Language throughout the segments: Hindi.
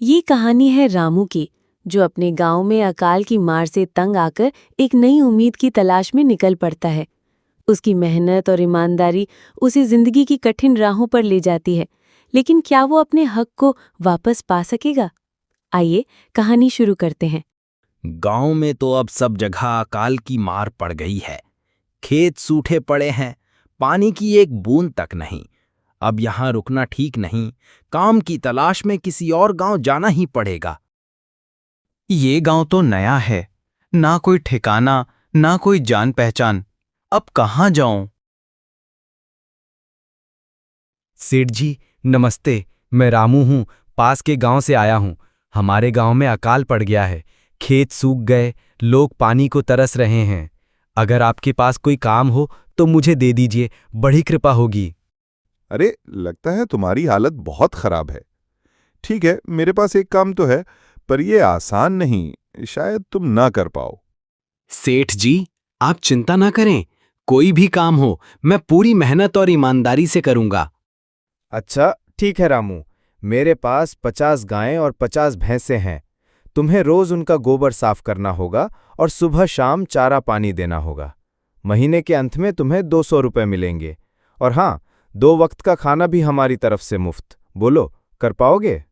ये कहानी है रामू की, जो अपने गांव में अकाल की मार से तंग आकर एक नई उम्मीद की तलाश में निकल पड़ता है। उसकी मेहनत और ईमानदारी उसे जिंदगी की कठिन राहों पर ले जाती है, लेकिन क्या वो अपने हक को वापस पा सकेगा? आइए कहानी शुरू करते हैं। गांव में तो अब सब जगह अकाल की मार पड़ गई है। खेत सूखे पड़े हैं, पानी की एक बूंद तक नहीं। अब यहाँ रुकना ठीक नहीं, काम की तलाश में किसी और गांव जाना ही पड़ेगा। ये गांव तो नया है, ना कोई ठिकाना, ना कोई जान पहचान। अब कहाँ जाऊं? सेठ जी नमस्ते। मैं रामू हूँ, पास के गांव से आया हूँ। हमारे गांव में अकाल पड़ गया है, खेत सूख गए, लोग पानी को तरस रहे हैं। अगर आपके पास कोई काम हो तो मुझे दे दीजिए, बड़ी कृपा होगी। अरे, लगता है तुम्हारी हालत बहुत खराब है। ठीक है, मेरे पास एक काम तो है, पर यह आसान नहीं, शायद तुम ना कर पाओ। सेठ जी, आप चिंता ना करें, कोई भी काम हो मैं पूरी मेहनत और ईमानदारी से करूंगा। अच्छा ठीक है रामू, मेरे पास 50 गायें और 50 भैंसें हैं। तुम्हें रोज उनका गोबर साफ करना होगा और सुबह शाम चारा पानी देना होगा। महीने के अंत में तुम्हें 200 रुपए मिलेंगे। और हाँ, 2 वक्त का खाना भी हमारी तरफ से मुफ्त। बोलो, कर पाओगे?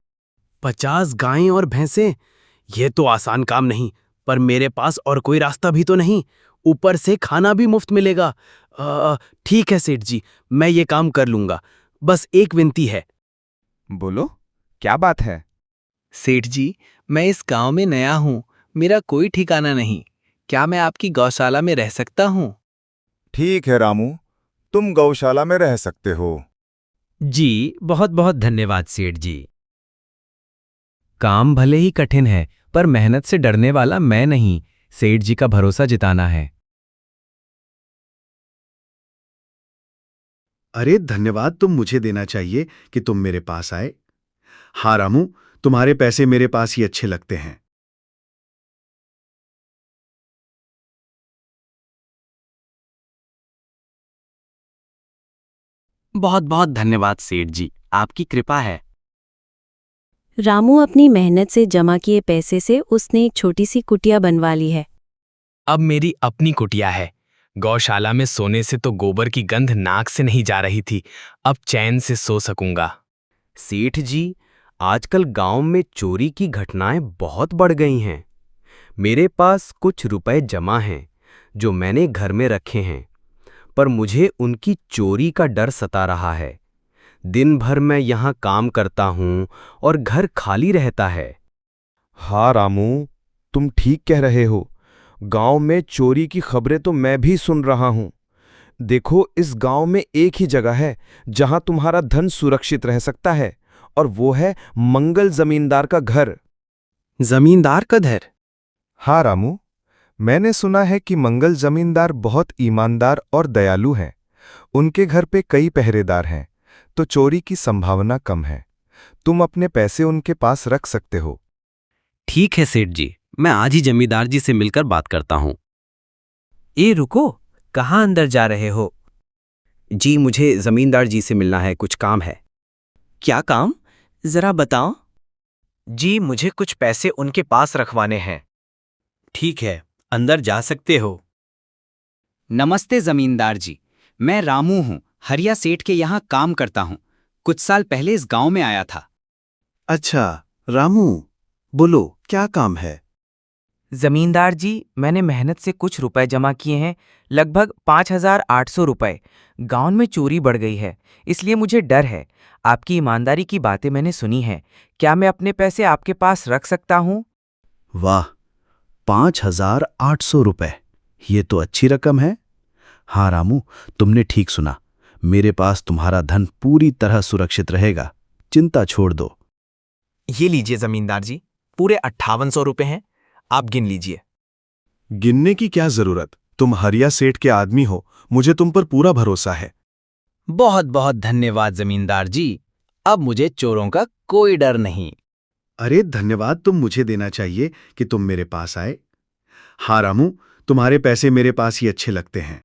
50 गायें और भैंसें, यह तो आसान काम नहीं, पर मेरे पास और कोई रास्ता भी तो नहीं। ऊपर से खाना भी मुफ्त मिलेगा। ठीक है सेठ जी, मैं ये काम कर लूंगा। बस एक विनती है। बोलो, क्या बात है? सेठ जी, मैं इस गांव में नया हूं, मेरा कोई ठिकाना नहीं। क्या मैं आपकी गौशाला में रह सकता हूं? ठीक है रामू, तुम गौशाला में रह सकते हो। जी बहुत बहुत धन्यवाद सेठ जी। काम भले ही कठिन है, पर मेहनत से डरने वाला मैं नहीं, सेठ जी का भरोसा जिताना है। अरे धन्यवाद तुम मुझे देना चाहिए कि तुम मेरे पास आए। हाँ रामू, तुम्हारे पैसे मेरे पास ही अच्छे लगते हैं। बहुत बहुत धन्यवाद सेठ जी, आपकी कृपा है। रामू अपनी मेहनत से जमा किए पैसे से उसने एक छोटी सी कुटिया बनवा ली है। अब मेरी अपनी कुटिया है। गौशाला में सोने से तो गोबर की गंध नाक से नहीं जा रही थी। अब चैन से सो सकूंगा। सेठ जी, आजकल गांव में चोरी की घटनाएं बहुत बढ़ गई हैं। मेरे पास कुछ रुपए जमा हैं जो मैंने घर में रखे हैं, पर मुझे उनकी चोरी का डर सता रहा है। दिन भर मैं यहाँ काम करता हूँ और घर खाली रहता है। हाँ रामू, तुम ठीक कह रहे हो। गांव में चोरी की खबरें तो मैं भी सुन रहा हूं। देखो, इस गांव में एक ही जगह है जहां तुम्हारा धन सुरक्षित रह सकता है, और वो है मंगल जमींदार का घर। जमींदार का घर? हाँ रामू, मैंने सुना है कि मंगल जमींदार बहुत ईमानदार और दयालु हैं। उनके घर पे कई पहरेदार हैं, तो चोरी की संभावना कम है। तुम अपने पैसे उनके पास रख सकते हो। ठीक है सेठ जी, मैं आज ही जमींदार जी से मिलकर बात करता हूँ। ए रुको, कहाँ अंदर जा रहे हो? जी, मुझे जमींदार जी से मिलना है, कुछ काम है। क्या काम? जरा बताओ। जी मुझे कुछ पैसे उनके पास रखवाने हैं। ठीक है, अंदर जा सकते हो। नमस्ते जमींदार जी, मैं रामू हूँ, हरिया सेठ के यहाँ काम करता हूँ। कुछ साल पहले इस गांव में आया था। अच्छा रामू, बोलो क्या काम है? जमींदार जी, मैंने मेहनत से कुछ रुपए जमा किए हैं, लगभग 5,800 रुपए। गांव में चोरी बढ़ गई है, इसलिए मुझे डर है। आपकी ईमानदारी की बातें मैंने सुनी हैं। क्या मैं अपने पैसे आपके पास रख सकता हूँ? वाह, 5,800 रुपए, ये तो अच्छी रकम है। हाँ रामू, तुमने ठीक सुना। मेरे पास तुम्हारा धन पूरी तरह सुरक्षित रहेगा, चिंता छोड़ दो। ये लीजिए जमींदार जी, पूरे 5800 रुपए हैं, आप गिन लीजिए। गिनने की क्या जरूरत, तुम हरिया सेठ के आदमी हो, मुझे तुम पर पूरा भरोसा है। बहुत बहुत धन्यवाद जमींदार जी, अब मुझे चोरों का कोई डर नहीं। अरे धन्यवाद तुम मुझे देना चाहिए कि तुम मेरे पास आए। हाँ रामू, तुम्हारे पैसे मेरे पास ही अच्छे लगते हैं।